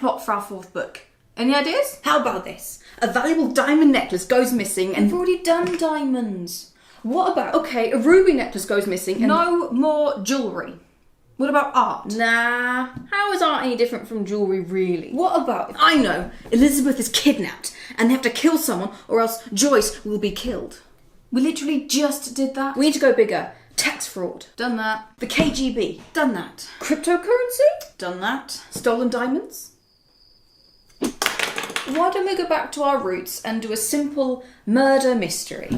plot for our 4th book. Any ideas? How about this? A valuable diamond necklace goes missing and... We've already done diamonds. What about... Okay, a ruby necklace goes missing and... No more jewellery. What about art? Nah, how is art any different from jewellery, really? What about... I know, Elizabeth is kidnapped and they have to kill someone or else Joyce will be killed. We literally just did that. We need to go bigger. Tax fraud. Done that. The KGB. Done that. Cryptocurrency? Done that. Stolen diamonds? Why don't we go back to our roots and do a simple murder mystery?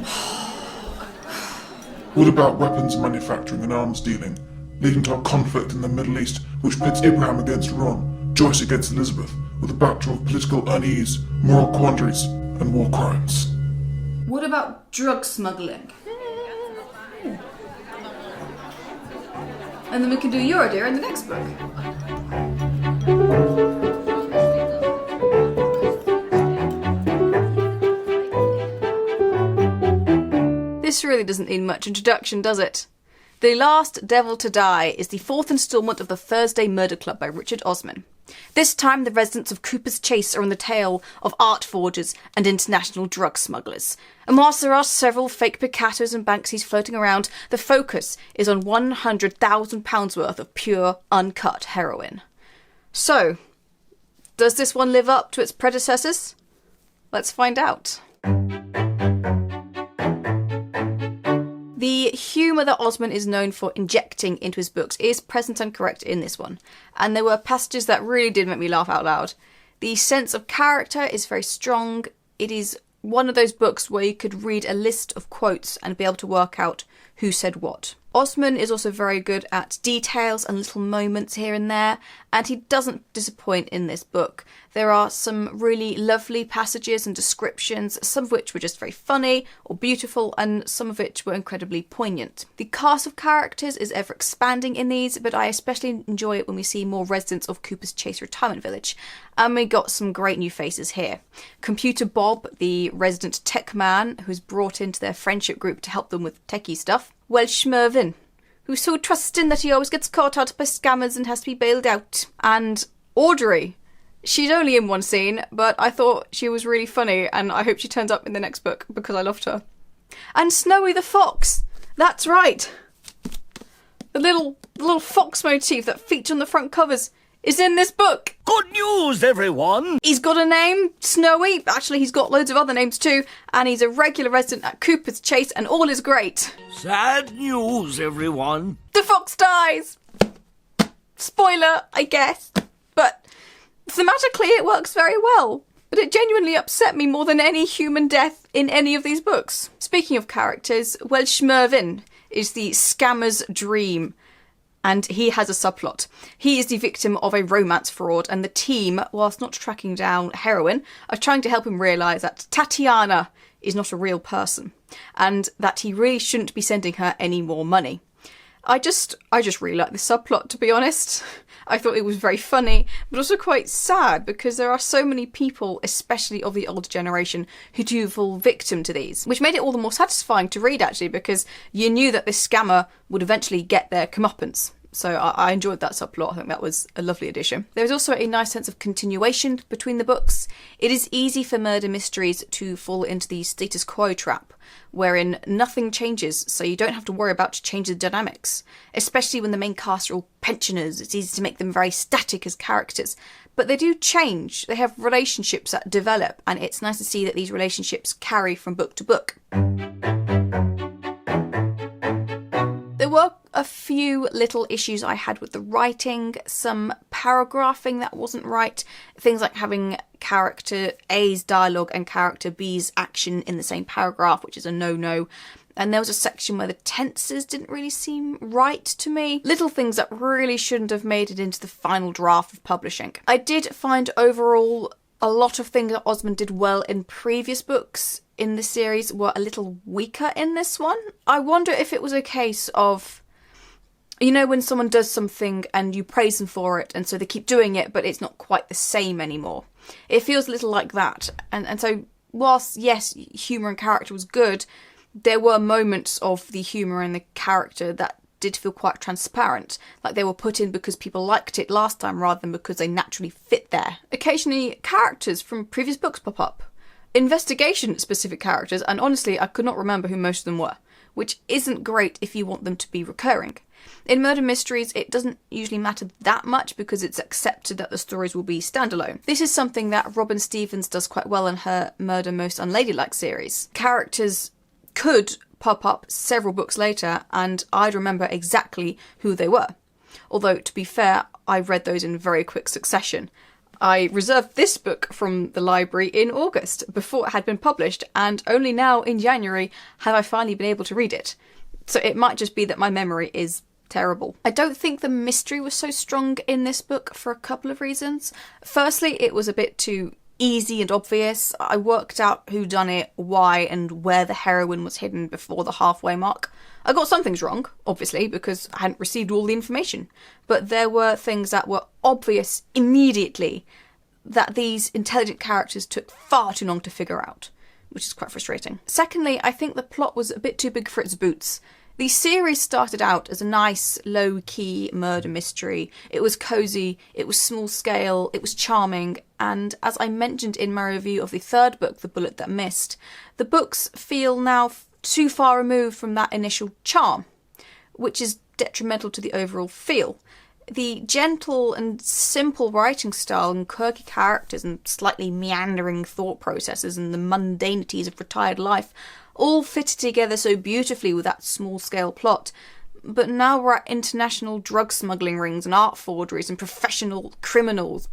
What about weapons manufacturing and arms dealing, leading to a conflict in the Middle East which pits Abraham against Iran, Joyce against Elizabeth, with a backdrop of political unease, moral quandaries, and war crimes? What about drug smuggling? And then we can do your idea in the next book. This really doesn't need much introduction, does it? The Last Devil to Die is the 4th instalment of the Thursday Murder Club by Richard Osman. This time the residents of Cooper's Chase are on the tail of art forgers and international drug smugglers. And whilst there are several fake Picassos and Banksys floating around, the focus is on £100,000 worth of pure, uncut heroin. So, does this one live up to its predecessors? Let's find out. The humour that Osman is known for injecting into his books is present and correct in this one, and there were passages that really did make me laugh out loud. The sense of character is very strong. It is one of those books where you could read a list of quotes and be able to work out who said what. Osman is also very good at details and little moments here and there, and he doesn't disappoint in this book. There are some really lovely passages and descriptions, some of which were just very funny or beautiful, and some of which were incredibly poignant. The cast of characters is ever expanding in these, but I especially enjoy it when we see more residents of Cooper's Chase Retirement Village, and we got some great new faces here. Computer Bob, the resident tech man who's brought into their friendship group to help them with techie stuff. Welsh Mervyn, who's so trusting that he always gets caught out by scammers and has to be bailed out. And Audrey. She's only in one scene, but I thought she was really funny, and I hope she turns up in the next book because I loved her. And Snowy the Fox. That's right. The little fox motif that features on the front covers is in this book. Good news, everyone! He's got a name, Snowy. Actually, he's got loads of other names too, and he's a regular resident at Cooper's Chase, and all is great. Sad news, everyone. The fox dies. Spoiler, I guess. But thematically, it works very well. But it genuinely upset me more than any human death in any of these books. Speaking of characters, Welsh Mervyn is the scammer's dream. And he has a subplot. He is the victim of a romance fraud, and the team, whilst not tracking down heroin, are trying to help him realise that Tatiana is not a real person, and that he really shouldn't be sending her any more money. I just really like the subplot, to be honest. I thought it was very funny, but also quite sad, because there are so many people, especially of the older generation, who do fall victim to these, which made it all the more satisfying to read, actually, because you knew that this scammer would eventually get their comeuppance. So I enjoyed that subplot. I think that was a lovely addition. There is also a nice sense of continuation between the books. It is easy for murder mysteries to fall into the status quo trap, wherein nothing changes, so you don't have to worry about changing the dynamics. Especially when the main cast are all pensioners, it's easy to make them very static as characters. But they do change. They have relationships that develop, and it's nice to see that these relationships carry from book to book. There were a few little issues I had with the writing, some paragraphing that wasn't right, things like having character A's dialogue and character B's action in the same paragraph, which is a no-no. And there was a section where the tenses didn't really seem right to me. Little things that really shouldn't have made it into the final draft of publishing. I did find overall a lot of things that Osman did well in previous books in the series were a little weaker in this one. I wonder if it was a case of, you know, when someone does something and you praise them for it, and so they keep doing it, but it's not quite the same anymore. It feels a little like that. And so, whilst, yes, humour and character was good, there were moments of the humour and the character that did feel quite transparent, like they were put in because people liked it last time rather than because they naturally fit there. Occasionally, characters from previous books pop up. Investigation-specific characters, and honestly, I could not remember who most of them were, which isn't great if you want them to be recurring. In murder mysteries, it doesn't usually matter that much because it's accepted that the stories will be standalone. This is something that Robin Stephens does quite well in her Murder Most Unladylike series. Characters could pop up several books later, and I'd remember exactly who they were. Although, to be fair, I read those in very quick succession. I reserved this book from the library in August, before it had been published, and only now in January have I finally been able to read it. So it might just be that my memory is terrible. I don't think the mystery was so strong in this book for a couple of reasons. Firstly, it was a bit too easy and obvious. I worked out who done it, why, and where the heroine was hidden before the halfway mark. I got some things wrong, obviously, because I hadn't received all the information. But there were things that were obvious immediately that these intelligent characters took far too long to figure out, which is quite frustrating. Secondly, I think the plot was a bit too big for its boots. The series started out as a nice, low-key murder mystery. It was cosy, it was small-scale, it was charming, and as I mentioned in my review of the third book, The Bullet That Missed, the books feel now too far removed from that initial charm, which is detrimental to the overall feel. The gentle and simple writing style and quirky characters and slightly meandering thought processes and the mundanities of retired life all fitted together so beautifully with that small-scale plot. But now we're at international drug smuggling rings and art forgeries and professional criminals.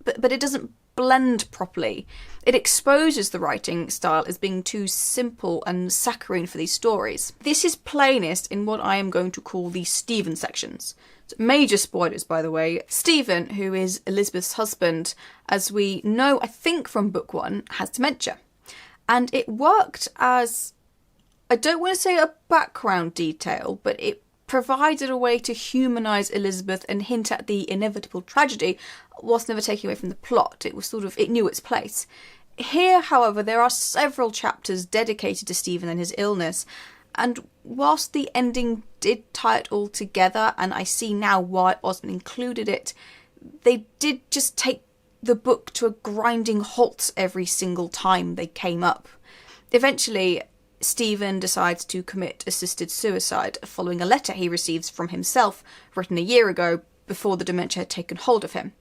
But it doesn't blend properly. It exposes the writing style as being too simple and saccharine for these stories. This is plainest in what I am going to call the Stephen sections. Major spoilers, by the way. Stephen, who is Elizabeth's husband, as we know, I think from book 1, has dementia. And it worked as, I don't want to say a background detail, but it provided a way to humanise Elizabeth and hint at the inevitable tragedy, whilst never taking away from the plot. It was sort of, it knew its place. Here, however, there are several chapters dedicated to Stephen and his illness, and whilst the ending did tie it all together, and I see now why Osman included it, they did just take the book to a grinding halt every single time they came up. Eventually, Stephen decides to commit assisted suicide following a letter he receives from himself written a year ago before the dementia had taken hold of him.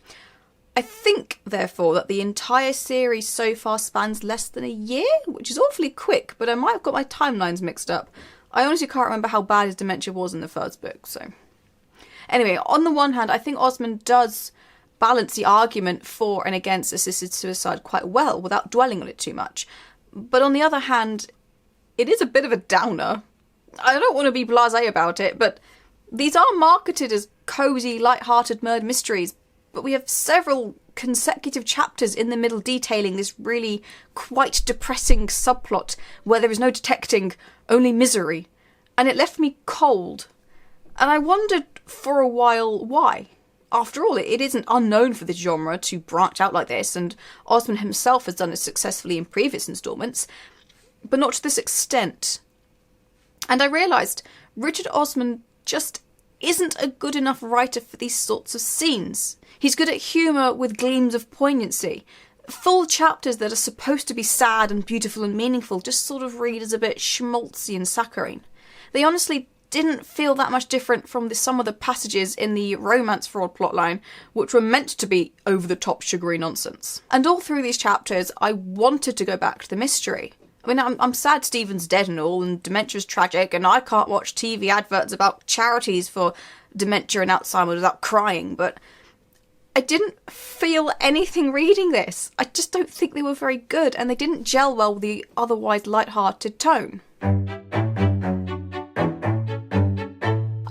I think, therefore, that the entire series so far spans less than a year, which is awfully quick, but I might have got my timelines mixed up. I honestly can't remember how bad his dementia was in the first book, so... Anyway, on the one hand, I think Osman does balance the argument for and against assisted suicide quite well without dwelling on it too much. But on the other hand, it is a bit of a downer. I don't want to be blasé about it, but these are marketed as cosy, light-hearted murder mysteries, but we have several consecutive chapters in the middle detailing this really quite depressing subplot where there is no detecting, only misery. And it left me cold. And I wondered for a while why. After all, it isn't unknown for this genre to branch out like this, and Osman himself has done it successfully in previous instalments, but not to this extent. And I realised Richard Osman just isn't a good enough writer for these sorts of scenes. He's good at humour with gleams of poignancy. Full chapters that are supposed to be sad and beautiful and meaningful just sort of read as a bit schmaltzy and saccharine. They honestly didn't feel that much different from some of the passages in the romance fraud plotline, which were meant to be over-the-top sugary nonsense. And all through these chapters, I wanted to go back to the mystery. I mean, I'm sad Stephen's dead and all, and dementia's tragic, and I can't watch TV adverts about charities for dementia and Alzheimer's without crying, but I didn't feel anything reading this. I just don't think they were very good, and they didn't gel well with the otherwise light-hearted tone.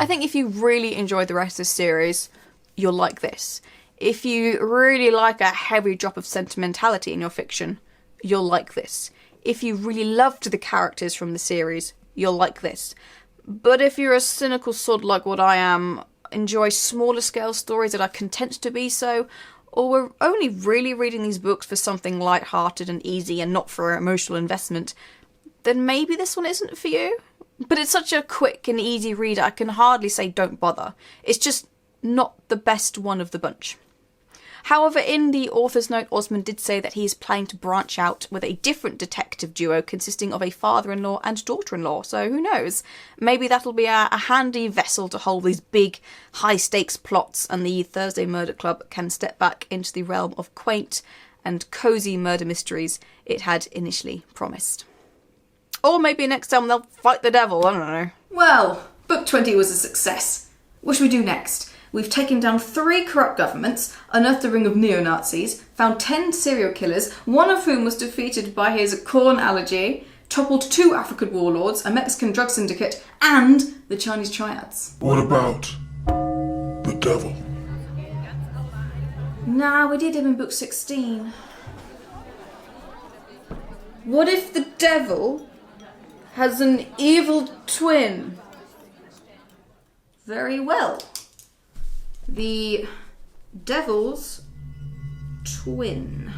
I think if you really enjoyed the rest of the series, you'll like this. If you really like a heavy drop of sentimentality in your fiction, you'll like this. If you really loved the characters from the series, you'll like this. But if you're a cynical sod like what I am, enjoy smaller scale stories that are content to be so, or were only really reading these books for something light-hearted and easy and not for emotional investment, then maybe this one isn't for you. But it's such a quick and easy read, I can hardly say don't bother. It's just not the best one of the bunch. However, in the author's note, Osman did say that he's planning to branch out with a different detective duo consisting of a father-in-law and daughter-in-law, so who knows? Maybe that'll be a handy vessel to hold these big, high-stakes plots, and the Thursday Murder Club can step back into the realm of quaint and cosy murder mysteries it had initially promised. Or maybe next time they'll fight the devil, I don't know. Well, book 20 was a success. What should we do next? We've taken down 3 corrupt governments, unearthed a ring of neo-Nazis, found 10 serial killers, one of whom was defeated by his corn allergy, toppled 2 African warlords, a Mexican drug syndicate, and the Chinese triads. What about the devil? Nah, we did him in book 16. What if the devil has an evil twin? Very well. The devil's twin.